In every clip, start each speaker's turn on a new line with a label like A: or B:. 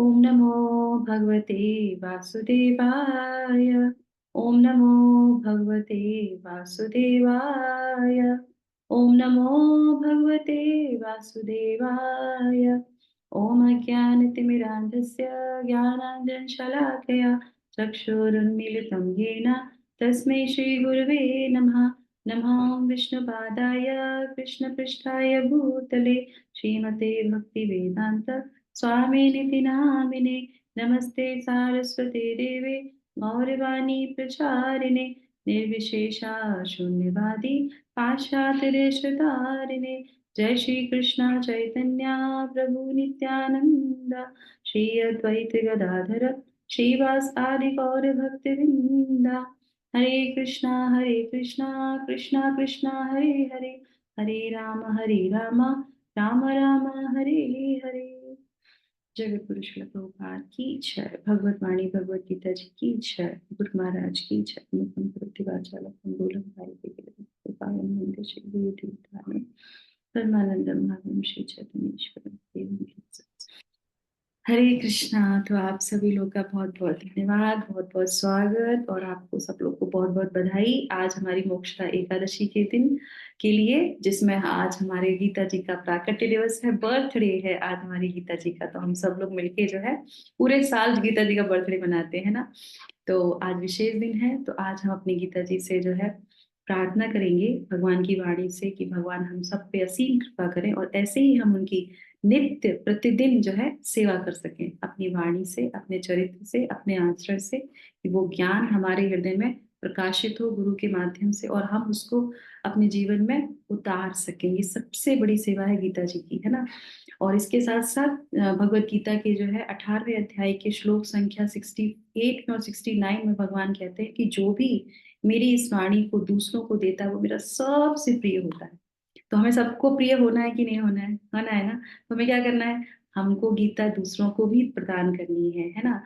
A: ओम नमो भगवते वासुदेवाय। ओम नमो भगवते वासुदेवाय। ओम नमो भगवते वासुदेवाय। ओम अज्ञानतिमिरान्धस्य ज्ञानाञ्जनशलाकया चक्षुरुन्मीलितं येन तस्मै श्रीगुरवे नमः। नमो विष्णुपादाय कृष्णपृष्ठाय भूतले श्रीमते भक्तिवेदान्त स्वामिनिति नामिने। नमस्ते सारस्वते देवे गौरवाणी प्रचारिणे निर्विशेषा शून्यवादी पाश्चात्यदेशतारिणे। जय श्री कृष्ण चैतन्य प्रभु नित्यानंद श्री अद्वैत गदाधर श्रीवासादि गौर भक्तवृंद। हरे कृष्णा कृष्णा कृष्णा हरे हरे, हरे राम राम राम हरे हरे। जगत गुरु श्रील प्रभुपाद की जय। भगवत वाणी भगवत गीता जी की जय। गुरु महाराज की जय। मुखम करोति वाचालम गोलम पावन मंदिर श्री गुरु तीर्थान परमानंदम भागम श्री चैतन्येश्वरम देवम की जय। हरे कृष्णा। तो आप सभी लोग का बहुत बहुत धन्यवाद, बहुत बहुत स्वागत और आपको सब लोग को बहुत बहुत बधाई आज हमारी मोक्षदा एकादशी के दिन के लिए, जिसमें आज हमारे गीता जी का प्राकट्य दिवस है, बर्थडे है आज हमारी गीता जी का। तो हम सब लोग मिलके जो है पूरे साल गीता जी का बर्थडे मनाते हैं ना। तो आज विशेष दिन है, तो आज हम अपनी गीता जी से जो है प्रार्थना करेंगे भगवान की वाणी से कि भगवान हम सब पे असीम कृपा करें और ऐसे ही हम उनकी नित्य प्रतिदिन जो है सेवा कर सकें अपनी वाणी से, अपने चरित्र से, अपने आचरण से, कि वो ज्ञान हमारे हृदय में प्रकाशित हो गुरु के माध्यम से और हम उसको अपने जीवन में उतार सकें। ये सबसे बड़ी सेवा है गीता जी की, है ना। और इसके साथ साथ भगवत गीता के जो है 18वें अध्याय के श्लोक संख्या 68 में और 69 में भगवान कहते हैं कि जो भी मेरी इस वाणी को दूसरों को देता है वो मेरा सबसे प्रिय होता है। तो हमें सबको प्रिय होना है कि नहीं होना है? होना है ना। तो हमें क्या करना है? हमको गीता दूसरों को भी प्रदान करनी है ना।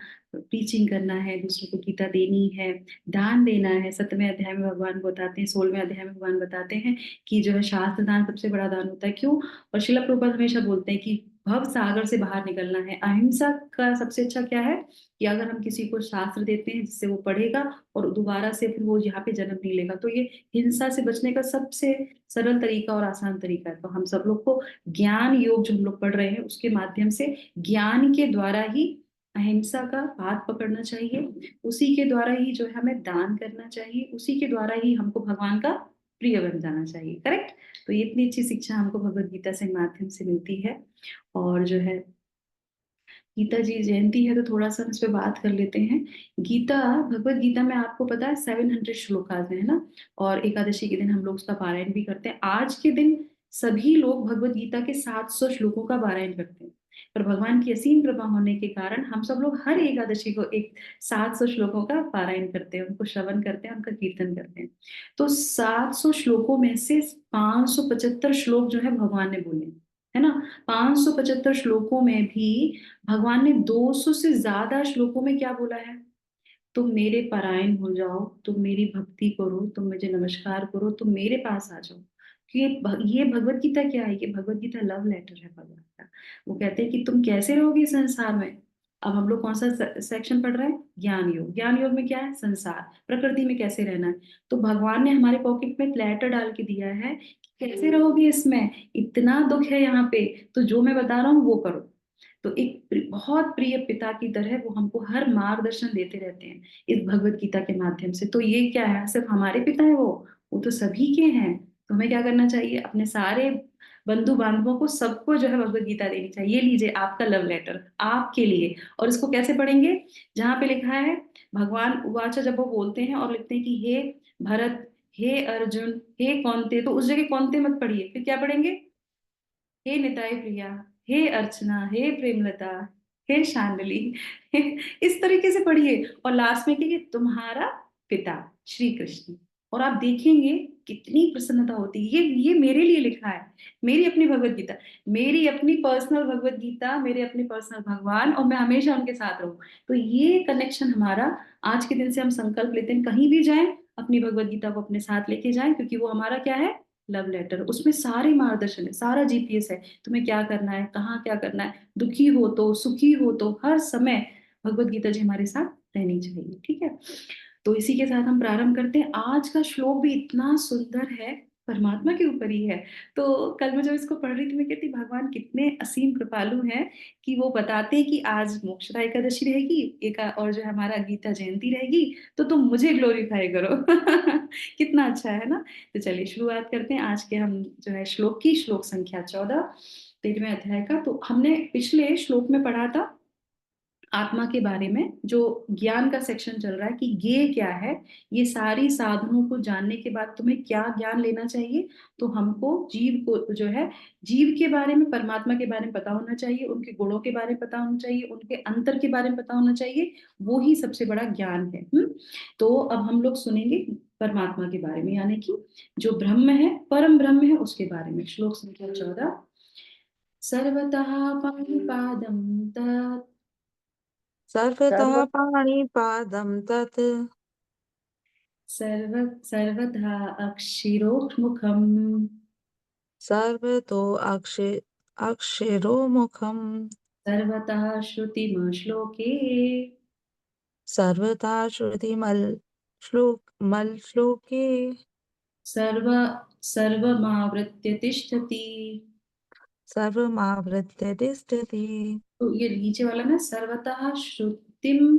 A: टीचिंग करना है, दूसरों को गीता देनी है, दान देना है। 7वें अध्याय में भगवान बताते हैं, 16वें अध्याय में भगवान बताते हैं कि जो है शास्त्र दान सबसे बड़ा दान होता है। क्यों? और शिला प्रभुपाद हमेशा बोलते हैं कि भव सागर से बाहर निकलना है। अहिंसा का सबसे अच्छा क्या है कि अगर हम किसी को शास्त्र देते हैं जिससे वो पढ़ेगा और दोबारा से फिर वो यहाँ पे जन्म नहीं लेगा, तो ये हिंसा से बचने का सबसे सरल तरीका और आसान तरीका है। तो हम सब लोग को ज्ञान योग जो हम लोग पढ़ रहे हैं उसके माध्यम से ज्ञान के द्वारा ही अहिंसा का हाथ पकड़ना चाहिए, उसी के द्वारा ही जो है हमें दान करना चाहिए, उसी के द्वारा ही हमको भगवान का प्रिय बन जाना चाहिए। करेक्ट। तो ये इतनी अच्छी शिक्षा हमको भगवत गीता से माध्यम से मिलती है। और जो है गीता जी जयंती है तो थोड़ा सा हम इस पे बात कर लेते हैं। गीता, भगवत गीता में आपको पता है 700 श्लोक आते हैं ना। और एकादशी के दिन हम लोग उसका पारायण भी करते हैं। आज के दिन सभी लोग भगवत गीता के 700 श्लोकों का पारायण करते हैं। पर भगवान की असीम कृपा होने के कारण हम सब लोग हर एकादशी को एक 700 श्लोकों का पारायण करते हैं, उनको श्रवण करते हैं, उनका कीर्तन करते हैं। तो 700 श्लोकों में से 575 श्लोक जो है भगवान ने बोले, है ना। 575 श्लोकों में भी भगवान ने 200 से ज्यादा श्लोकों में क्या बोला है? तुम मेरे परायण हो जाओ, तुम मेरी भक्ति करो, तुम मुझे नमस्कार करो, तुम मेरे पास आ जाओ। कि ये भगवत गीता क्या है? ये भगवत गीता लव लेटर है भगवान का। वो कहते हैं कि तुम कैसे रहोगे इस संसार में। अब हम लोग कौन सा सेक्शन पढ़ रहे हैं? ज्ञान योग। ज्ञान योग में क्या है? संसार, प्रकृति में कैसे रहना है। तो भगवान ने हमारे पॉकेट में एक लेटर डाल के दिया है कि कैसे रहोगे इसमें, इतना दुख है यहाँ पे, तो जो मैं बता रहा हूँ वो करो। तो एक बहुत प्रिय पिता की तरह वो हमको हर मार्गदर्शन देते रहते हैं इस भगवत गीता के माध्यम से। तो ये क्या है? सिर्फ हमारे पिता है वो तो सभी के हैं। तो हमें क्या करना चाहिए? अपने सारे बंधु बांधवों को, सबको जो है भगवत गीता देनी चाहिए। ये लीजिए आपका लव लेटर आपके लिए। और इसको कैसे पढ़ेंगे? जहाँ पे लिखा है भगवान उवाचा, जब वो बोलते हैं और लिखते हैं कि हे भरत, हे अर्जुन, हे कौन्ते, तो उस जगह कौन्ते मत पढ़िए, फिर क्या पढ़ेंगे? हे निताई प्रिया, हे अर्चना, हे प्रेमलता, हे शांडली। इस तरीके से पढ़िए। और लास्ट में कि तुम्हारा पिता श्री कृष्ण। और आप देखेंगे कितनी प्रसन्नता होती है। ये मेरे लिए लिखा है, मेरी अपनी भगवत गीता, मेरी अपनी पर्सनल भगवत गीता, मेरे अपने पर्सनल भगवान, और मैं हमेशा उनके साथ रहूं। तो ये कनेक्शन हमारा आज के दिन से हम संकल्प लेते हैं, कहीं भी जाएं अपनी भगवत गीता को अपने साथ लेके जाएं, क्योंकि वो हमारा क्या है? लव लेटर, उसमें सारे मार्गदर्शन है, सारा जीपीएस है, तुम्हें क्या करना है, कहाँ क्या करना है, दुखी हो तो सुखी हो तो हर समय भगवत गीता जी हमारे साथ रहनी चाहिए। ठीक है, तो इसी के साथ हम प्रारंभ करते हैं। आज का श्लोक भी इतना सुंदर है, परमात्मा के ऊपर ही है। तो कल मैं जब इसको पढ़ रही थी मैं कहती भगवान कितने असीम कृपालु हैं कि वो बताते हैं कि आज मोक्षदा एकादशी रहेगी, एक और जो है हमारा गीता जयंती रहेगी, तो तुम मुझे ग्लोरीफाई करो। कितना अच्छा है ना। तो चलिए शुरुआत करते हैं आज के हम जो है श्लोक की, श्लोक संख्या 14, 13वें अध्याय का। तो हमने पिछले श्लोक में पढ़ा था आत्मा के बारे में, जो ज्ञान का सेक्शन चल रहा है कि ये क्या है, ये सारी साधनों को जानने के बाद तुम्हें क्या ज्ञान लेना चाहिए। तो हमको जीव को जो है, जीव के बारे में, परमात्मा के बारे में पता होना चाहिए, उनके गुणों के बारे में पता होना चाहिए, उनके अंतर के बारे में पता होना चाहिए। वो ही सबसे बड़ा ज्ञान है। तो अब हम लोग सुनेंगे परमात्मा के बारे में, यानी कि जो ब्रह्म है, परम ब्रह्म है, उसके बारे में। श्लोक संख्या 14। सर्वतः पाणिपादं तत्
B: सर्वतः पाणिपादं तत्
A: सर्व सर्वधा अक्षिरोमुखम्
B: सर्वतो अक्षिरोमुखम्
A: सर्वतः श्रुतिमश्लोके
B: सर्वथा श्लोके
A: सर्व सर्वमावृत्य तिष्ठति।
B: सर्वमावृत्य तिष्ठति।
A: तो ये नीचे वाला ना, सर्वतः श्रुतिम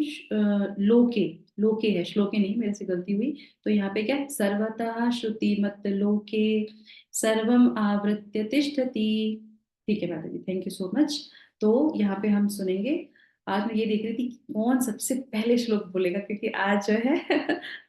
A: लोके, लोके है, श्लोके नहीं, मेरे से गलती हुई। तो यहाँ पे क्या है, सर्वतः श्रुति मत लोके सर्वम आवृत्य तिष्ठति। ठीक है माता जी, थैंक यू सो मच। तो यहाँ पे हम सुनेंगे। आज मैं ये देख रही थी कि कौन सबसे पहले श्लोक बोलेगा, क्योंकि आज जो है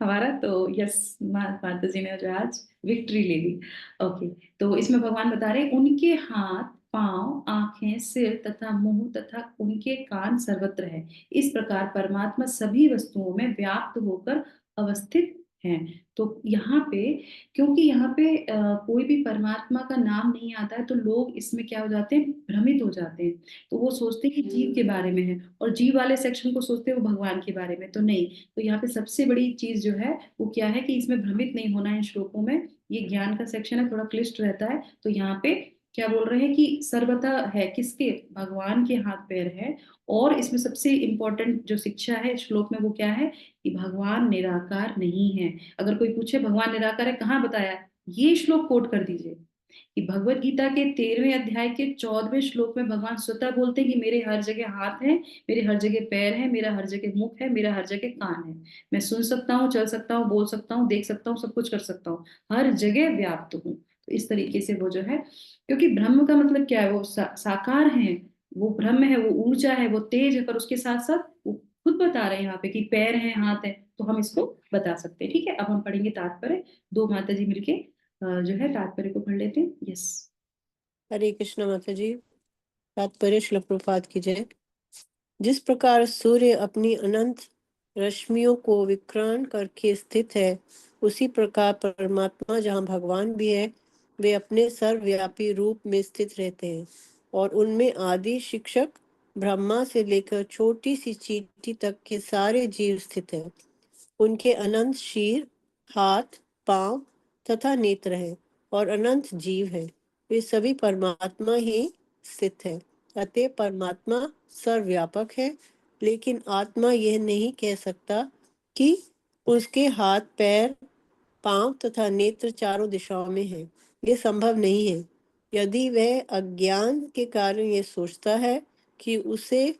A: हमारा तो यस, माता जी ने जो आज विक्ट्री ले ली। ओके, तो इसमें भगवान बता रहे हैं, उनके हाथ पांव आंखें सिर तथा मुंह तथा उनके कान सर्वत्र है। इस प्रकार परमात्मा सभी वस्तुओं में व्याप्त होकर अवस्थित हैं। तो यहाँ पे, क्योंकि यहाँ पे कोई भी परमात्मा का नाम नहीं आता है, तो लोग इसमें क्या हो जाते हैं, भ्रमित हो जाते हैं। तो वो सोचते हैं कि जीव के बारे में है, और जीव वाले सेक्शन को सोचते हैं वो भगवान के बारे में, तो नहीं। तो यहाँ पे सबसे बड़ी चीज जो है वो क्या है कि इसमें भ्रमित नहीं होना है इन श्लोकों में। ये ज्ञान का सेक्शन है, थोड़ा क्लिष्ट रहता है। तो यहाँ पे क्या बोल रहे हैं कि सर्वथा है किसके, भगवान के हाथ पैर है। और इसमें सबसे इंपॉर्टेंट जो शिक्षा है इस श्लोक में वो क्या है कि भगवान निराकार नहीं है। अगर कोई पूछे भगवान निराकार है कहाँ बताया, ये श्लोक कोट कर दीजिए कि भगवत गीता के 13वें अध्याय के 14वें श्लोक में भगवान स्वतः बोलते हैं कि मेरे हर जगह हाथ है, मेरे हर जगह पैर है, मेरा हर जगह मुख है, मेरा हर जगह कान है। मैं सुन सकता हूँ, चल सकता हूँ, बोल सकता हूँ, देख सकता हूँ, सब कुछ कर सकता हूँ, हर जगह व्याप्त हूँ। तो इस तरीके से वो जो है, क्योंकि ब्रह्म का मतलब क्या है, वो साकार है, वो ब्रह्म है, वो ऊर्जा है, वो तेज है, पर उसके साथ साथ वो खुद बता रहे हैं यहाँ पे कि पैर है, हाथ है, तो हम इसको बता सकते हैं। ठीक है, अब हम पढ़ेंगे तात्पर्य। दो माता जी मिलके जो है तात्पर्य को पढ़ लेते हैं। यस,
C: हरे कृष्ण माता जी। तात्पर्य श्लोक प्रपात की जय। जिस प्रकार सूर्य अपनी अनंत रश्मियों को विकर्ण करके स्थित है, उसी प्रकार परमात्मा जहाँ भगवान भी है, वे अपने सर्वव्यापी रूप में स्थित रहते हैं, और उनमें आदि शिक्षक ब्रह्मा से लेकर छोटी सी चींटी तक के सारे जीव स्थित हैं। उनके अनंत शीर, हाथ, पांव तथा नेत्र हैं, और अनंत जीव हैं। वे सभी परमात्मा ही स्थित है। अतः परमात्मा सर्वव्यापक है, लेकिन आत्मा यह नहीं कह सकता कि उसके हाथ, पैर, पांव तथा नेत्र चारों दिशाओं में हैं। ये संभव नहीं है। यदि वह अज्ञान के कारण ये सोचता है कि उसे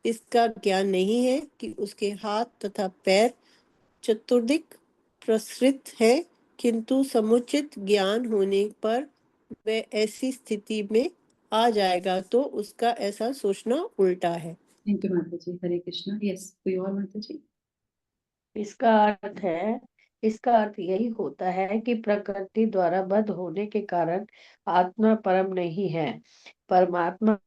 C: इसका ज्ञान नहीं है कि उसके हाथ तथा पैर चतुर्दिक प्रसृत है, किंतु समुचित ज्ञान होने पर वह ऐसी स्थिति में आ जाएगा, तो उसका ऐसा सोचना उल्टा है।
A: थैंक यू माता जी, हरे कृष्णा। यस, कोई और माता जी?
D: इसका अर्थ यही होता है कि प्रकृति द्वारा बद्ध होने के कारण आत्मा परम नहीं है। परमात्मा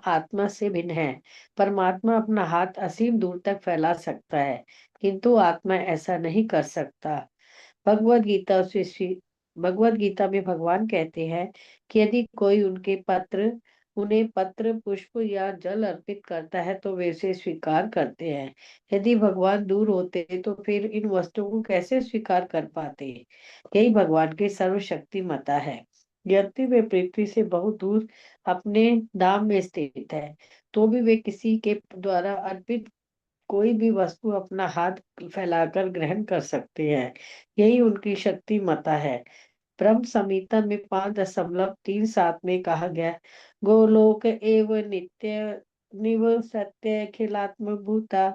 D: आत्मा से भिन्न है। परमात्मा अपना हाथ असीम दूर तक फैला सकता है, किंतु आत्मा ऐसा नहीं कर सकता। भगवत गीता में भगवान कहते हैं कि यदि कोई उनके पत्र उन्हें पत्र, पुष्प या जल अर्पित करता है तो वे इसे स्वीकार करते हैं। यदि भगवान दूर होते तो फिर इन वस्तुओं को कैसे स्वीकार कर पाते? यही भगवान की सर्वशक्तिमत्ता है। यद्यपि वे पृथ्वी से बहुत दूर अपने धाम में स्थित है, तो भी वे किसी के द्वारा अर्पित कोई भी वस्तु अपना हाथ फैलाकर ग्रहण कर सकते हैं। यही उनकी शक्तिमत्ता है। ब्रह्म संहिता में 5.37 में कहा गया, गोलोक एव नित्य निवसत्य खिलात्म भूता।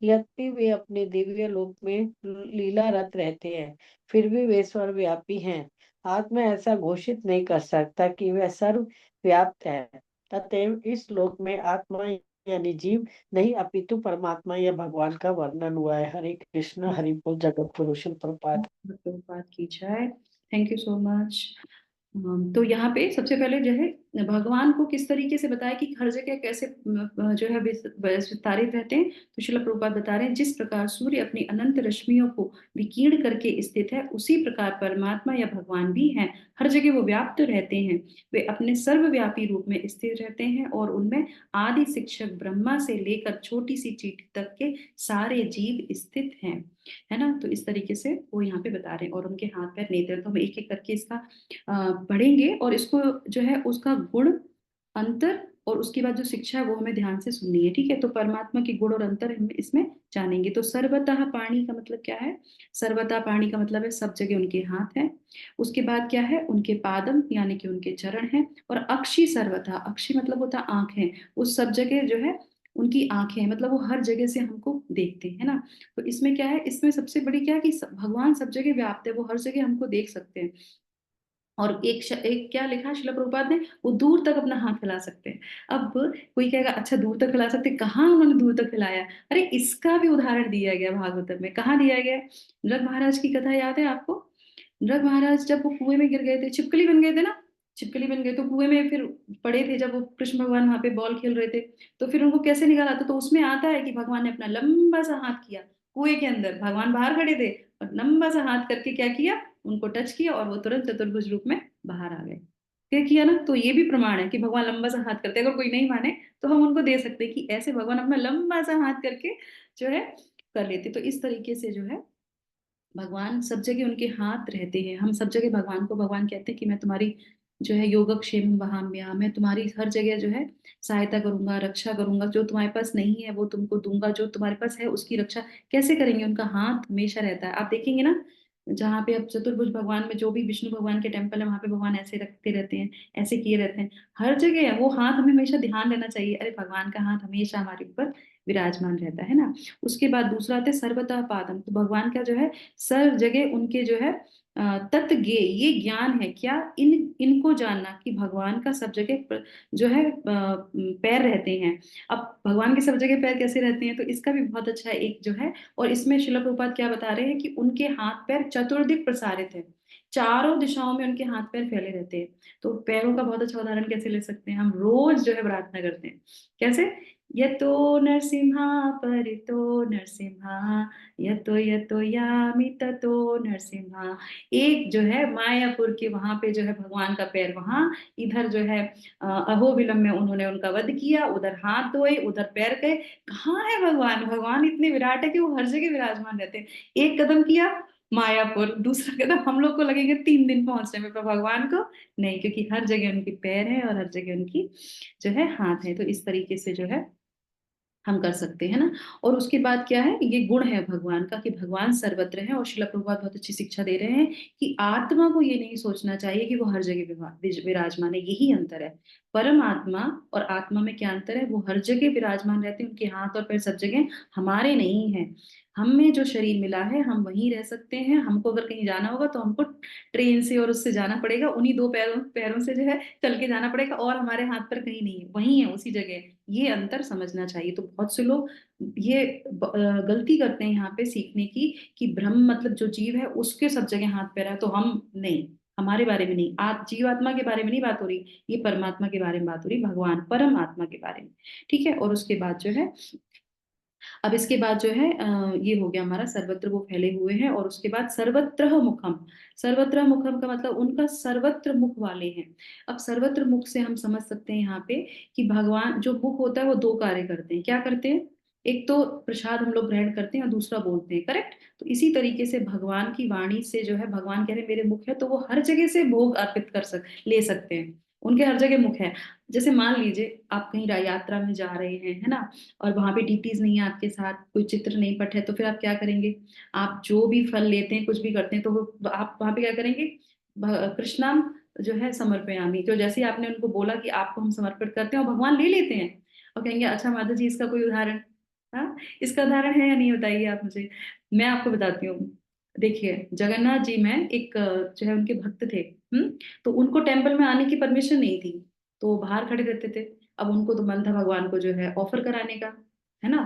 D: यद्यपि वे अपने दिव्य लोक में लीलारत रहते हैं, फिर भी वे सर्वव्यापी हैं। आत्मा ऐसा घोषित नहीं कर सकता कि वह सर्वव्याप्त है। अतएव इस लोक में आत्मा यानी जीव नहीं, अपितु परमात्मा या भगवान का वर्णन हुआ है। हरे कृष्ण, हरि बोल, जगत गुरु शिल प्रपात।
A: बात की जाए। Thank you so much. तो यहाँ पे सबसे पहले जो है भगवान को किस तरीके से बताया कि हर जगह कैसे जो है विस्तारित रहते हैं। तो श्रील प्रभुपाद बता रहे हैं, जिस प्रकार सूर्य अपनी अनंत रश्मियों को विकीर्ण करके स्थित है, उसी प्रकार परमात्मा या भगवान भी हैं। हर जगह वो व्याप्त रहते हैं। वे अपने सर्वव्यापी रूप में स्थिर रहते हैं और उनमें आदि शिक्षक ब्रह्मा से लेकर छोटी सी चींटी तक के सारे जीव स्थित हैं, है ना। तो इस तरीके से वो यहाँ पे बता रहे हैं। और उनके हाथ पैर नेत्र, तो हम एक एक करके इसका पढ़ेंगे और इसको जो है उसका गुण, अंतर और उसके बाद जो शिक्षा है वो हमें ध्यान से सुननी है, ठीक है। तो परमात्मा के गुण और अंतर हम इसमें जानेंगे। तो सर्वतः पाणी का मतलब क्या है? सर्वतः पाणी का मतलब है सब जगह उनके हाथ है। उसके बाद क्या है? उनके पादम यानी कि उनके चरण है। और अक्षी सर्वथा, अक्षी मतलब होता आंखें, उस सब जगह जो है उनकी आंखें, मतलब वो हर जगह से हमको देखते हैं ना। तो इसमें क्या है? इसमें सबसे बड़ी क्या है कि भगवान सब जगह व्याप्त है, वो हर जगह हमको देख सकते हैं। और एक क्या लिखा शिला प्रभुपाद ने, वो दूर तक अपना हाथ फैला सकते हैं। अब कोई कहेगा अच्छा दूर तक फैला सकते हैं, कहाँ उन्होंने दूर तक फैलाया? अरे इसका भी उदाहरण दिया गया भागवतम में। कहाँ दिया गया? नृग महाराज की कथा याद है आपको? नृग महाराज जब वो कुएं में गिर गए थे, छिपकली बन गए थे ना, छिपकली बन गए तो कुएं में फिर पड़े थे। जब वो कृष्ण भगवान वहां पे बॉल खेल रहे थे, तो फिर उनको कैसे निकाला था? तो उसमें आता है कि भगवान ने अपना लंबा सा हाथ किया कुएं के अंदर, भगवान बाहर खड़े थे और लंबा सा हाथ करके क्या किया, उनको टच किया और वो तुरंत चतुर्भुज रूप में बाहर आ गए। क्या किया ना? तो ये भी प्रमाण है कि भगवान लंबा सा हाथ करते हैं। अगर कोई नहीं माने तो हम उनको दे सकते हैं कि ऐसे भगवान अपना लंबा सा हाथ करके जो है कर लेते। तो इस तरीके से जो है भगवान सब जगह उनके हाथ रहते हैं। हम सब जगह भगवान को भगवान कहते हैं कि मैं तुम्हारी जो है योगक्षेम वहाम्या, मैं तुम्हारी हर जगह जो है सहायता करूंगा, रक्षा करूंगा। जो तुम्हारे पास नहीं है वो तुमको दूंगा, जो तुम्हारे पास है उसकी रक्षा कैसे करेंगे? उनका हाथ हमेशा रहता है। आप देखेंगे ना, जहाँ पे अब चतुर्भुज भगवान में जो भी विष्णु भगवान के टेम्पल है, वहां पे भगवान ऐसे रखते रहते हैं, ऐसे किए रहते हैं। हर जगह है वो हाथ, हमें हमेशा ध्यान रहना चाहिए, अरे भगवान का हाथ हमेशा हमारे ऊपर विराजमान रहता है ना। उसके बाद दूसरा आता है सर्वतः पादम। तो भगवान का जो है सर जगह उनके जो है तत् ज्ञे, ये ज्ञान है क्या, इनको जानना कि भगवान का सब जगह जो है पैर रहते हैं। अब भगवान के सब जगह पैर कैसे रहते हैं? तो इसका भी बहुत अच्छा एक जो है, और इसमें श्रील प्रभुपाद क्या बता रहे हैं कि उनके हाथ पैर चतुर्दिक प्रसारित है, चारों दिशाओं में उनके हाथ पैर फैले रहते हैं। तो पैरों का बहुत अच्छा उदाहरण कैसे ले सकते हैं? हम रोज जो है प्रार्थना करते हैं, कैसे? यतो नरसिंहा परितो नरसिंहा, यतो यतो यामि ततो नरसिम्हा। एक जो है मायापुर के वहां पे जो है भगवान का पैर, वहां इधर जो है अहोबिलम में उन्होंने उनका वध किया, उधर हाथ धोए, उधर पैर गए। कहाँ है भगवान? भगवान इतने विराट है कि वो हर जगह विराजमान रहते हैं। एक कदम किया मायापुर, दूसरा कदम हम लोग को लगेंगे 3 दिन पहुंचने में, पर भगवान को नहीं, क्योंकि हर जगह उनकी पैर है और हर जगह उनकी जो है हाथ है। तो इस तरीके से जो है हम कर सकते हैं ना। और उसके बाद क्या है, ये गुण है भगवान का कि भगवान सर्वत्र है। और शिला प्रभुपाद बहुत अच्छी शिक्षा दे रहे हैं कि आत्मा को ये नहीं सोचना चाहिए कि वो हर जगह विराजमान है, यही अंतर है। परमात्मा और आत्मा में क्या अंतर है? वो हर जगह विराजमान रहते हैं, उनके हाथ और पैर सब जगह, हमारे नहीं है। हमें जो शरीर मिला है हम वहीं रह सकते हैं। हमको अगर कहीं जाना होगा तो हमको ट्रेन से और उससे जाना पड़ेगा, उन्हीं दो पैरों पैरों से जो है चल के जाना पड़ेगा, और हमारे हाथ पर कहीं नहीं है, वहीं है उसी जगह। ये अंतर समझना चाहिए। तो बहुत से लोग ये गलती करते हैं यहाँ पे सीखने की, कि ब्रह्म मतलब जो जीव है उसके सब जगह हाथ पैर है, तो हम नहीं, हमारे बारे में नहीं, जीवात्मा के बारे में नहीं बात हो रही, ये परमात्मा के बारे में बात हो रही, भगवान परम आत्मा के बारे में, ठीक है। और उसके बाद जो है अब इसके बाद जो है ये हो गया हमारा सर्वत्र वो फैले हुए हैं, और उसके बाद सर्वत्र मुखम। सर्वत्र मुखम का मतलब उनका सर्वत्र मुख वाले हैं। अब सर्वत्र मुख से हम समझ सकते हैं यहाँ पे कि भगवान जो मुख होता है वो दो कार्य करते हैं। क्या करते हैं? एक तो प्रसाद हम लोग ग्रहण करते हैं और दूसरा बोलते हैं, करेक्ट। तो इसी तरीके से भगवान की वाणी से जो है, भगवान कह रहे हैं मेरे मुख है, तो वो हर जगह से भोग अर्पित ले सकते हैं। उनके हर जगह मुख है। जैसे मान लीजिए आप कहीं यात्रा में जा रहे हैं, है ना, और वहां पे डीपीज नहीं है आपके साथ, कोई चित्र नहीं पट है, तो फिर आप क्या करेंगे? आप जो भी फल लेते हैं, कुछ भी करते हैं, तो वो आप वहां पे क्या करेंगे? कृष्णाम जो है समर्पयामी, तो जैसे ही आपने उनको बोला कि आपको हम समर्पित करते हैं, और भगवान ले लेते हैं और कहेंगे अच्छा माता जी इसका कोई उदाहरण? हाँ, इसका उदाहरण है या नहीं, बताइए आप मुझे। मैं आपको बताती हूँ। देखिए जगन्नाथ जी में एक जो है उनके भक्त थे। तो उनको टेम्पल में आने की परमिशन नहीं थी, तो वो बाहर खड़े रहते थे। अब उनको तो मन था भगवान को जो है ऑफर कराने का, है ना।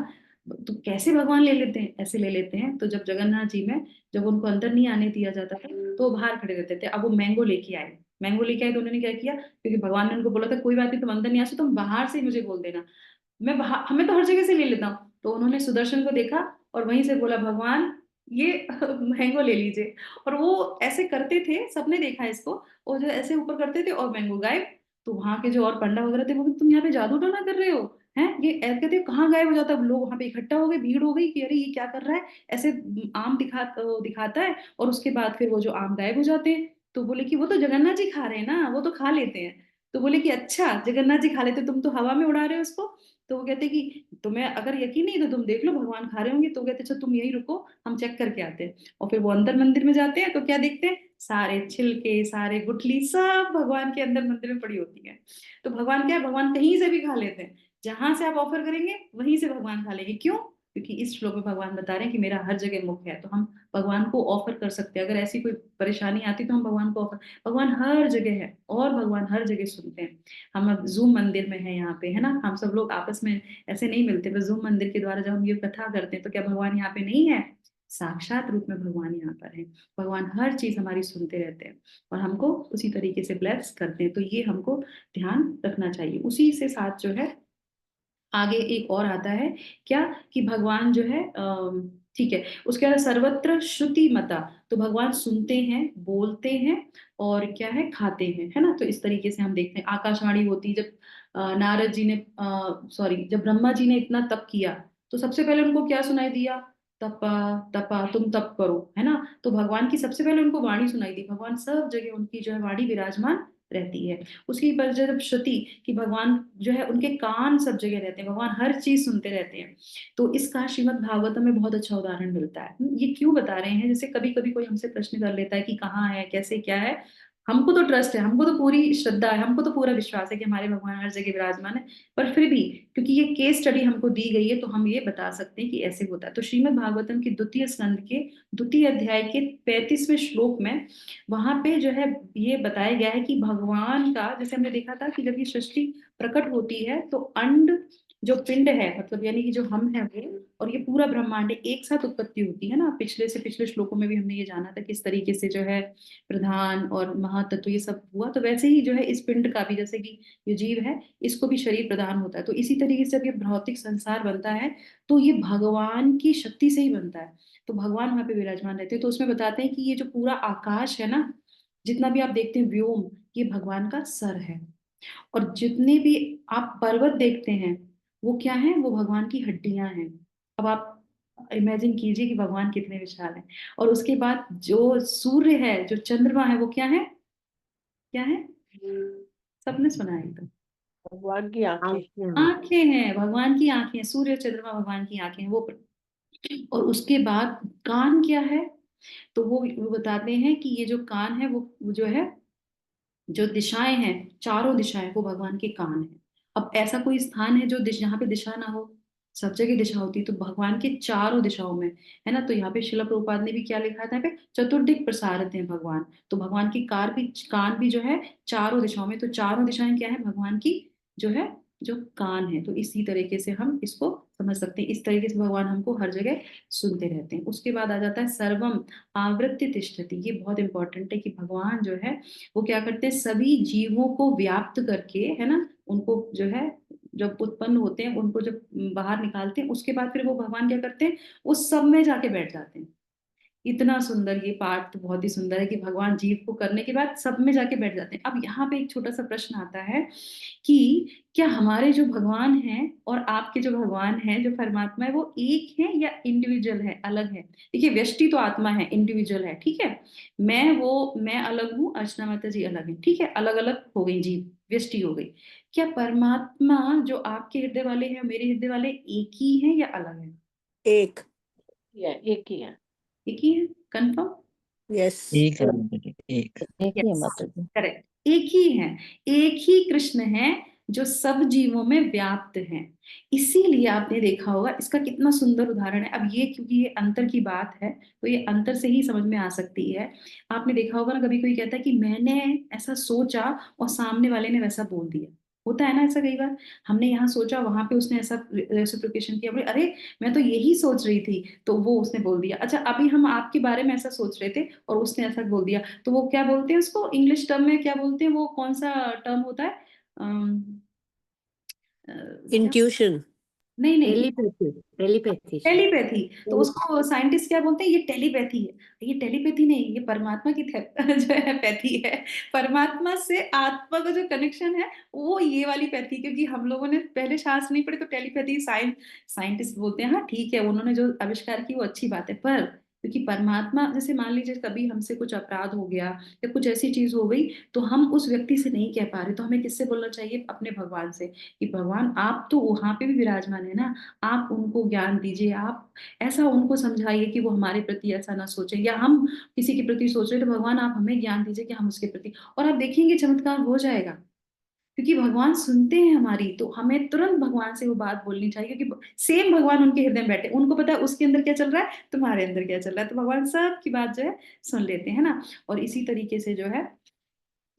A: तो कैसे भगवान ले लेते हैं? ऐसे ले लेते हैं। तो जब जगन्नाथ जी में, जब उनको अंदर नहीं आने दिया जाता था, तो वो बाहर खड़े रहते थे। अब वो मैंगो लेके आए। मैंगो लेके आए तो उन्होंने क्या किया, क्योंकि भगवान ने उनको बोला था कोई बात नहीं, तुम अंदर नहीं आ सकते, तुम बाहर से ही मुझे बोल देना, मैं बाहर, हमें तो हर जगह से ले लेता हूँ। तो उन्होंने सुदर्शन को देखा और वहीं से बोला भगवान ये मैंगो ले लीजिए। और वो ऐसे करते थे, सबने देखा इसको, और जो ऐसे ऊपर करते थे और मैंगो गायब। तो वहां के जो और पंडा वगैरह थे वो बोले, तुम यहाँ पे जादू टोना कर रहे हो हैं, ये ऐसे कहते कहाँ गायब हो जाता है? अब लोग वहां पे इकट्ठा हो गए, भीड़ हो गई कि अरे ये क्या कर रहा है, ऐसे आम दिखाता है, और उसके बाद फिर वो जो आम गायब हो जाते हैं। तो बोले कि वो तो जगन्नाथ जी खा रहे हैं ना, वो तो खा लेते हैं। तो बोले कि अच्छा जगन्नाथ जी खा लेते, तुम तो हवा में उड़ा रहे हो उसको। तो वो कहते कि तुम्हें अगर यकीन नहीं तो तुम देख लो, भगवान खा रहे होंगे। तो वो कहते अच्छा तुम यही रुको, हम चेक करके आते हैं। और फिर वो अंदर मंदिर में जाते हैं, तो क्या देखते हैं? सारे छिलके, सारे गुठली सब भगवान के अंदर मंदिर में पड़ी होती है। तो भगवान क्या है, भगवान कहीं से भी खा लेते हैं। जहां से आप ऑफर करेंगे वहीं से भगवान खा लेंगे। क्यों? क्योंकि इस श्लोक में भगवान बता रहे हैं कि मेरा हर जगह मुख है, तो हम भगवान को ऑफर कर सकते हैं। अगर ऐसी कोई परेशानी आती तो हम भगवान को ऑफर, भगवान हर जगह है और भगवान हर जगह सुनते हैं। हम अब जूम मंदिर में है यहाँ पे, है ना, हम सब लोग आपस में ऐसे नहीं मिलते, बस जूम मंदिर के द्वारा जब हम ये कथा करते हैं, तो क्या भगवान यहाँ पे नहीं है? साक्षात रूप में भगवान यहाँ पर है। भगवान हर चीज हमारी सुनते रहते हैं और हमको उसी तरीके से ब्लेस करते हैं। तो ये हमको ध्यान रखना चाहिए। उसी से साथ जो है आगे एक और आता है, क्या, कि भगवान जो है ठीक है, उसके बाद सर्वत्र श्रुति मता। तो भगवान सुनते हैं, बोलते हैं, और क्या है, खाते हैं, है ना। तो इस तरीके से हम देखते हैं आकाशवाणी होती है। जब नारद जी ने सॉरी जब ब्रह्मा जी ने इतना तप किया, तो सबसे पहले उनको क्या सुनाई दिया? तपा तपा, तुम तप करो, है ना। तो भगवान की सबसे पहले उनको वाणी सुनाई दी। भगवान सब जगह उनकी जो है वाणी विराजमान रहती है। उसकी पर जब श्रुति, कि भगवान जो है उनके कान सब जगह रहते हैं, भगवान हर चीज सुनते रहते हैं। तो इसका श्रीमद् भागवतम में बहुत अच्छा उदाहरण मिलता है। ये क्यों बता रहे हैं? जैसे कभी कभी कोई हमसे प्रश्न कर लेता है कि कहाँ है, कैसे, क्या है। हमको तो ट्रस्ट है, हमको तो पूरी श्रद्धा है, हमको तो पूरा विश्वास है कि हमारे भगवान हर जगह विराजमान है। पर फिर भी क्योंकि ये केस स्टडी हमको दी गई है, तो हम ये बता सकते हैं कि ऐसे होता है। तो श्रीमद् भागवतम की द्वितीय स्कंद के द्वितीय अध्याय के 35वें श्लोक में वहां पे जो है ये बताया गया है कि भगवान का, जैसे हमने देखा था कि जब ये सृष्टि प्रकट होती है, तो अंड जो पिंड है, मतलब यानी कि जो हम है वो, और ये पूरा ब्रह्मांड एक साथ उत्पत्ति होती है ना। पिछले से पिछले श्लोकों में भी हमने ये जाना था किस तरीके से जो है प्रधान और महातत्व ये सब हुआ। तो वैसे ही जो है इस पिंड का भी, जैसे कि ये जीव है, इसको भी शरीर प्रदान होता है। तो इसी तरीके से जब ये भौतिक संसार बनता है, तो ये भगवान की शक्ति से ही बनता है। तो भगवान वहां पे विराजमान रहते हैं। तो उसमें बताते हैं कि ये जो पूरा आकाश है ना, जितना भी आप देखते हैं व्योम, ये भगवान का सर है। और जितने भी आप पर्वत देखते हैं, वो क्या है? वो भगवान की हड्डियां हैं। अब आप इमेजिन कीजिए कि भगवान कितने विशाल हैं। और उसके बाद जो सूर्य है, जो चंद्रमा है, वो क्या है? क्या है? सबने सुना है एकदम।
D: भगवान की आंखें।
B: आंखें।
A: आंखें हैं, भगवान की आंखें, सूर्य चंद्रमा भगवान की आंखें हैं वो। और उसके बाद कान क्या है? तो वो बताते हैं कि ये जो कान है वो जो है, जो दिशाएं हैं, चारों दिशाएं, वो भगवान के कान है। अब ऐसा कोई स्थान है जो जहाँ पे दिशा ना हो? सब जगह दिशा होती है। तो भगवान के चारों दिशाओं में, है ना। तो यहाँ पे शिला प्रभुपाद ने भी क्या लिखा था, यहाँ पे चतुर्दिक प्रसारत है भगवान। तो भगवान की कान भी जो है चारों दिशाओं में। तो चारों दिशाएं क्या है भगवान की, जो है, जो कान है। तो इसी तरीके से हम इसको समझ सकते हैं। इस तरीके से भगवान हमको हर जगह सुनते रहते हैं। उसके बाद आ जाता है सर्वम आवृत्ति तिष्ठति। ये बहुत इंपॉर्टेंट है कि भगवान जो है वो क्या करते हैं, सभी जीवों को व्याप्त करके, है ना, उनको जो है जब उत्पन्न होते हैं, उनको जब बाहर निकालते हैं, उसके बाद फिर वो भगवान क्या करते हैं, वो सब में जाके बैठ जाते हैं। इतना सुंदर ये पार्ट तो बहुत ही सुंदर है कि भगवान जीव को करने के बाद सब में जाके बैठ जाते हैं। अब यहाँ पे एक छोटा सा प्रश्न आता है कि क्या हमारे जो भगवान हैं और आपके जो भगवान हैं, जो परमात्मा है, वो एक है या इंडिविजुअल है, अलग है? देखिए, व्यष्टि तो आत्मा है, इंडिविजुअल है, ठीक है। मैं अलग हूँ, अर्चना माता जी अलग है, ठीक है, अलग अलग हो गई जीव, व्यष्टि हो गई। क्या परमात्मा जो आपके हृदय वाले हैं, मेरे हृदय वाले, एक ही है या अलग है?
C: एक।
D: एक ही है।
A: एक ही है, कंफर्म?
C: यस।
E: एक है माता जी, एक।
F: एक ही है
A: यस,
F: माता जी।
A: करेक्ट, एक ही है। एक ही कृष्ण है जो सब जीवों में व्याप्त है। इसीलिए आपने देखा होगा, इसका कितना सुंदर उदाहरण है। अब ये, क्योंकि ये अंतर की बात है, तो ये अंतर से ही समझ में आ सकती है। आपने देखा होगा ना, कभी कोई कहता है कि मैंने ऐसा सोचा और सामने वाले ने वैसा बोल दिया। होता है ना ऐसा कई बार, हमने यहाँ सोचा, वहां पे उसने ऐसा रेसिप्रोकेशन किया, बोले अरे मैं तो यही सोच रही थी, तो वो उसने बोल दिया। अच्छा, अभी हम आपके बारे में ऐसा सोच रहे थे और उसने ऐसा बोल दिया, तो वो क्या बोलते हैं उसको, इंग्लिश टर्म में क्या बोलते हैं, वो कौन सा टर्म होता है? क्या?
C: इंट्यूशन।
A: नहीं नहीं,
F: टेलीपैथी, टेलीपैथी।
A: टेलीपैथी। तो उसको साइंटिस्ट क्या बोलते हैं, ये टेलीपैथी है। ये टेलीपैथी नहीं, ये परमात्मा की जो है पैथी है। परमात्मा से आत्मा का जो कनेक्शन है, वो ये वाली पैथी। क्योंकि हम लोगों ने पहले शास्त्र नहीं पढ़े, तो टेलीपैथी साइंटिस्ट बोलते हैं, हाँ ठीक है, उन्होंने जो आविष्कार की वो अच्छी बात है। पर क्योंकि परमात्मा, जैसे मान लीजिए कभी हमसे कुछ अपराध हो गया या कुछ ऐसी चीज हो गई, तो हम उस व्यक्ति से नहीं कह पा रहे, तो हमें किससे बोलना चाहिए? अपने भगवान से, कि भगवान आप तो वहां पे भी विराजमान है ना, आप उनको ज्ञान दीजिए, आप ऐसा उनको समझाइए कि वो हमारे प्रति ऐसा ना सोचे, या हम किसी के प्रति सोच रहे तो भगवान आप हमें ज्ञान दीजिए कि हम उसके प्रति। और आप देखेंगे चमत्कार हो जाएगा, क्योंकि भगवान सुनते हैं हमारी। तो हमें तुरंत भगवान से वो बात बोलनी चाहिए, क्योंकि सेम भगवान उनके हृदय में बैठे, उनको पता है उसके अंदर क्या चल रहा है, तुम्हारे अंदर क्या चल रहा है, तो भगवान सबकी बात जो है सुन लेते हैं ना। और इसी तरीके से जो है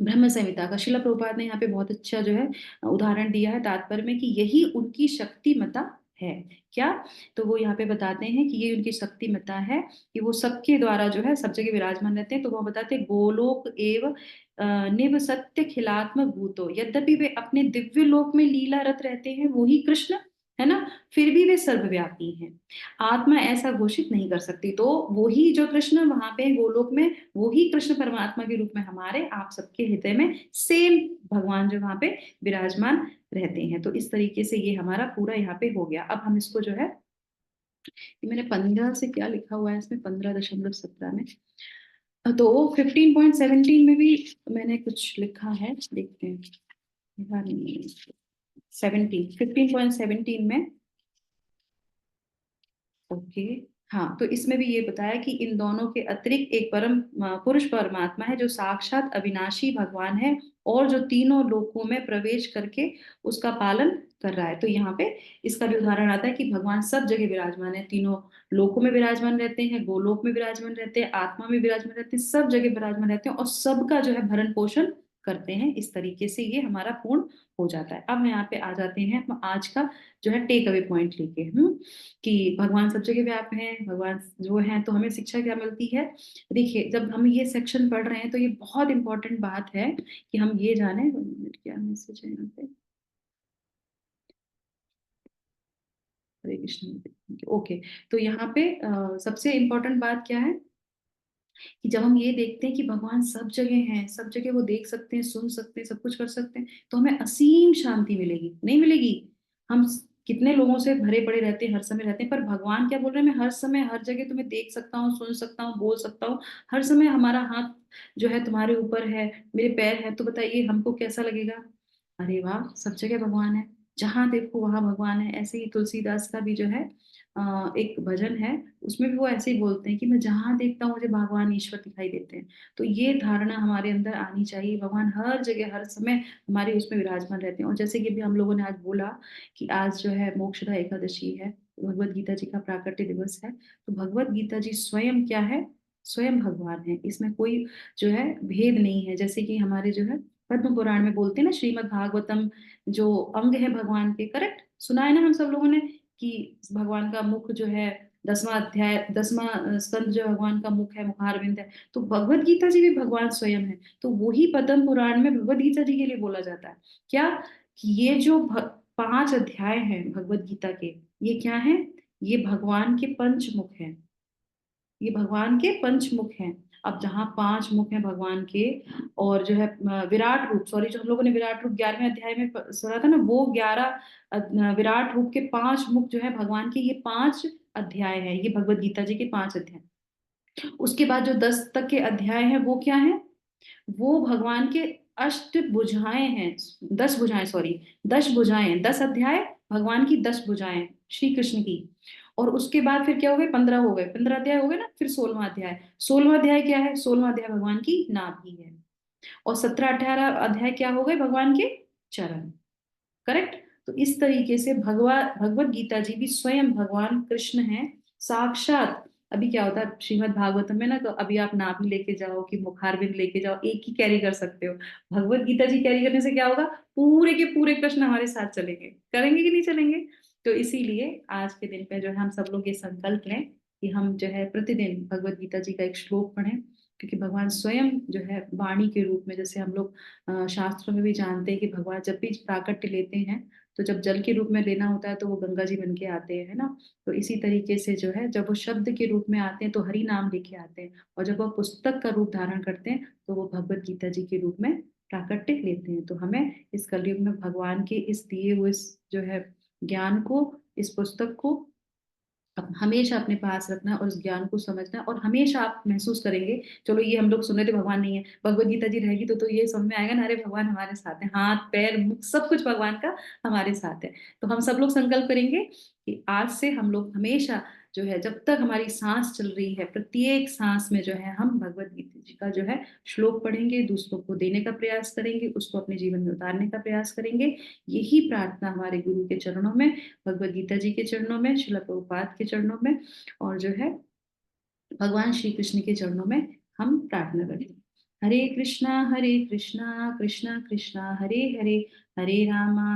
A: ब्रह्म संहिता का शिला प्रभुपाद ने यहाँ पे बहुत अच्छा जो है उदाहरण दिया है तात्पर्य में, कि यही उनकी शक्तिमता है। क्या? तो वो यहाँ पे बताते हैं कि ये उनकी शक्तिमता है, कि वो सबके द्वारा जो है सब जगह विराजमान रहते हैं। तो वो बताते हैं, गोलोक एव निव सत्य खिलात्म भूतो, यद्यपि वे अपने दिव्य लोक में लीलारत रहते हैं, वही कृष्ण है ना, फिर भी वे सर्वव्यापी हैं। आत्मा ऐसा घोषित नहीं कर सकती। तो वही जो कृष्ण वहां पे गोलोक में, वही कृष्ण परमात्मा के रूप में हमारे आप सबके हृदय में सेम भगवान जो वहां पे विराजमान रहते हैं। तो इस तरीके से ये हमारा पूरा यहाँ पे हो गया। अब हम इसको जो है, कि मैंने 15 से क्या लिखा हुआ है इसमें, 15.17 में, तो 15.17 में भी मैंने कुछ लिखा है, देखते हैं। लिखा नहीं है, 15.17 में, ओके, हाँ, तो इसमें भी ये बताया कि इन दोनों के अतिरिक्त एक परम पुरुष परमात्मा है, जो साक्षात अविनाशी भगवान है, और जो तीनों लोकों में प्रवेश करके उसका पालन कर रहा है। तो यहाँ पे इसका भी उदाहरण आता है कि भगवान सब जगह विराजमान है, तीनों लोकों में विराजमान रहते हैं, गोलोक में विराजमान रहते हैं, आत्मा में विराजमान रहते हैं, सब जगह विराजमान रहते हैं, और सबका जो है भरण पोषण करते हैं। इस तरीके से ये हमारा पूर्ण हो जाता है। अब हम यहाँ पे आ जाते हैं हम आज का जो है टेक अवे पॉइंट लेके, कि भगवान सब जगह व्याप्त हैं, भगवान जो है, तो हमें शिक्षा क्या मिलती है? देखिए, जब हम ये सेक्शन पढ़ रहे हैं, तो ये बहुत इंपॉर्टेंट बात है कि हम ये जाने, क्या मैसेज है यहाँ पे, हरे कृष्ण, ओके। तो यहाँ पे सबसे इंपॉर्टेंट बात क्या है, कि जब हम ये देखते हैं कि भगवान सब जगह हैं, सब जगह वो देख सकते हैं, सुन सकते हैं, सब कुछ कर सकते हैं, तो हमें असीम शांति मिलेगी, नहीं मिलेगी? हम कितने लोगों से भरे पड़े रहते हैं, हर समय रहते हैं, पर भगवान क्या बोल रहे हैं, मैं हर समय हर जगह तुम्हें देख सकता हूँ, सुन सकता हूँ, बोल सकता हूँ, हर समय हमारा हाथ जो है तुम्हारे ऊपर है, मेरे पैर है, तो बताइए हमको कैसा लगेगा? अरे वाह, सब जगह भगवान है, जहां देखो वहां भगवान है। ऐसे ही तुलसीदास का भी जो है एक भजन है, उसमें भी वो ऐसे ही बोलते हैं कि मैं जहां देखता हूँ मुझे भगवान ईश्वर दिखाई देते हैं। तो ये धारणा हमारे अंदर आनी चाहिए, भगवान हर जगह हर समय हमारे उसमें विराजमान रहते हैं। और जैसे कि भी हम लोगों ने आज बोला कि आज जो है मोक्षदा एकादशी है, भगवत गीता जी का प्राकट्य दिवस है, तो भगवत गीता जी स्वयं क्या है? स्वयं भगवान है, इसमें कोई जो है भेद नहीं है। जैसे कि हमारे जो है पद्म पुराण में बोलते हैं ना, श्रीमद् भागवतम जो अंग है भगवान के, करेक्ट सुना है ना हम सब लोगों ने, कि भगवान का मुख जो है 10वां अध्याय 10वां स्कंद जो भगवान का मुख है, मुखारविंद है। तो भगवत गीता जी भी भगवान स्वयं है। तो वही पद्म पुराण में भगवत गीता जी के लिए बोला जाता है क्या, कि ये जो 5 अध्याय हैं भगवत गीता के, ये क्या है? ये भगवान के पंचमुख हैं, ये भगवान के पंचमुख हैं। अब जहाँ 5 मुख हैं भगवान के, और जो है विराट रूप, सॉरी, जो हम लोगों ने विराट रूप 11वें अध्याय में सुना था ना, वो 11 विराट रूप के 5 मुख जो है भगवान के, ये 5 अध्याय हैं, ये भगवत गीता जी के 5 अध्याय। उसके बाद जो 10 तक के अध्याय हैं वो क्या है? वो भगवान के अष्ट भुजाएं हैं, 10 भुजाएं, सॉरी, 10 भुजाएं, 10 अध्याय भगवान की, 10 भुजाएं श्री कृष्ण की। और उसके बाद फिर क्या हो गए? 15 हो गए, 15 अध्याय हो गए ना। फिर 16वां अध्याय, 16वां अध्याय क्या है? 16वां अध्याय भगवान की नाभि है। और 17-18 अध्याय क्या हो गए? भगवान के चरण। करेक्ट। तो इस तरीके से भगवत गीता जी भी स्वयं भगवान कृष्ण हैं साक्षात। अभी क्या होता है श्रीमद् भागवतम में ना, तो अभी आप नाभि लेके जाओ कि मुखारबिंद लेके जाओ, एक ही कैरी कर सकते हो। भगवत गीता जी कैरी करने से क्या होगा? पूरे के पूरे कृष्ण हमारे साथ चलेंगे, करेंगे कि नहीं चलेंगे? तो इसीलिए आज के दिन पे जो है हम सब लोग ये संकल्प लें कि हम जो है प्रतिदिन भगवत गीता जी का एक श्लोक पढ़ें, क्योंकि भगवान स्वयं जो है वाणी के रूप में, जैसे हम लोग शास्त्रों में भी जानते हैं कि भगवान जब भी प्राकट्य लेते हैं, तो जब जल के रूप में लेना होता है तो वो गंगा जी बन के आते हैं, है ना। तो इसी तरीके से जो है जब वो शब्द के रूप में आते हैं तो हरि नाम लेके आते हैं, और जब वो पुस्तक का रूप धारण करते हैं तो वो भगवत गीता जी के रूप में प्राकट्य लेते हैं। तो हमें इस कलयुग में भगवान के इस दिए हुए जो है ज्ञान को, इस पुस्तक को हमेशा अपने पास रखना और उस ज्ञान को समझना। और हमेशा आप महसूस करेंगे, चलो ये हम लोग सुन रहे थे भगवान नहीं है, भगवत गीता जी रहेगी तो ये समझ में आएगा ना, अरे भगवान हमारे साथ है, हाथ पैर मुख सब कुछ भगवान का हमारे साथ है। तो हम सब लोग संकल्प करेंगे कि आज से हम लोग हमेशा जो है, जब तक हमारी सांस चल रही है, प्रत्येक सांस में जो है हम भगवत गीता जी का जो है श्लोक पढ़ेंगे, दूसरों को देने का प्रयास करेंगे, उसको अपने जीवन में उतारने का प्रयास करेंगे। यही प्रार्थना हमारे गुरु के चरणों में, भगवत गीता जी के चरणों में, श्रील प्रभुपाद के चरणों में, और जो है भगवान श्री कृष्ण के चरणों में हम प्रार्थना करते हैं। हरे कृष्णा कृष्णा कृष्णा हरे हरे, हरे रामा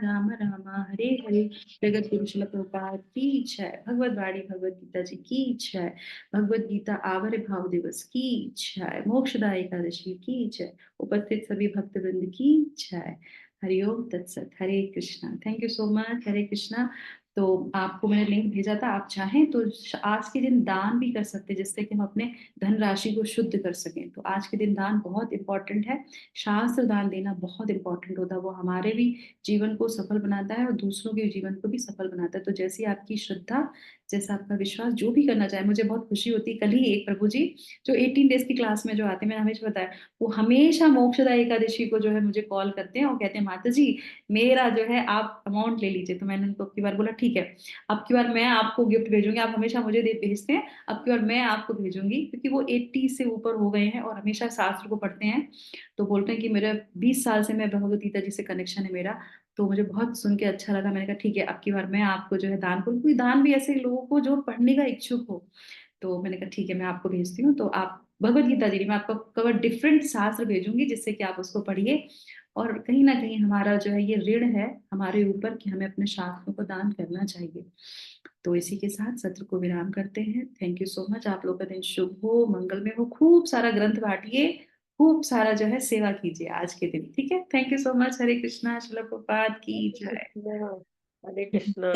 A: राम रामा हरे हरे। जगत गुरु श्रील प्रभुपाद की जय। भगवत वाणी भगवत गीता जी की जय। भगवत गीता आविर्भाव दिवस की जय। मोक्षदा एकादशी की जय। उपस्थित सभी भक्तवृंद की जय। हरिओम तत्सत। हरे Krishna. Thank you so much. हरे कृष्णा। तो आपको मैंने लिंक भेजा था, आप चाहें तो आज के दिन दान भी कर सकते हैं, जिससे कि हम अपने धनराशि को शुद्ध कर सकें। तो आज के दिन दान बहुत इंपॉर्टेंट है, शास्त्र दान देना बहुत इंपॉर्टेंट होता है। वो हमारे भी जीवन को सफल बनाता है और दूसरों के जीवन को भी सफल बनाता है। तो जैसी आपकी श्रद्धा, जैसा आपका विश्वास, जो भी करना चाहे, मुझे बहुत खुशी होती है। कल ही एक प्रभु जी जो 18 डेज की क्लास में जो आते हैं, मैंने हमेशा बताया, वो हमेशा मोक्षदा एकादशी को जो है मुझे कॉल करते हैं और कहते हैं माता जी मेरा जो है आप अमाउंट ले लीजिए। तो मैंने उनको अब की बार बोला ठीक है, अब की बार मैं आपको गिफ्ट भेजूंगी। आप हमेशा मुझे भेजते हैं, अब की बार मैं आपको भेजूंगी, क्योंकि वो 80 से ऊपर हो गए हैं और हमेशा शास्त्र को पढ़ते हैं। तो बोलते हैं कि मेरा 20 साल से मैं भगवत गीता जी से कनेक्शन है मेरा। तो मुझे बहुत सुन के अच्छा लगा। मैंने कहा ठीक है, अब की बार मैं आपको जो है दान करूँ, कोई दान भी ऐसे लोगों को जो पढ़ने का इच्छुक हो। तो मैंने कहा ठीक है, मैं आपको भेजती हूँ। तो आप भगवत गीता जी मैं आपको कवर डिफरेंट शास्त्र भेजूंगी, जिससे कि आप उसको पढ़िए। और कहीं ना कहीं हमारा जो है ये ऋण है हमारे ऊपर कि हमें अपने शास्त्रों को दान करना चाहिए। तो इसी के साथ सत्र को विराम करते हैं। Thank you so much. आप लोगों का दिन शुभ हो, मंगलमय हो। खूब सारा ग्रंथ बांटिए, खूब सारा जो है सेवा कीजिए आज के दिन। ठीक है, थैंक यू सो मच। हरे कृष्णा। श्रील प्रभुपाद की जय।
D: हरे कृष्णा।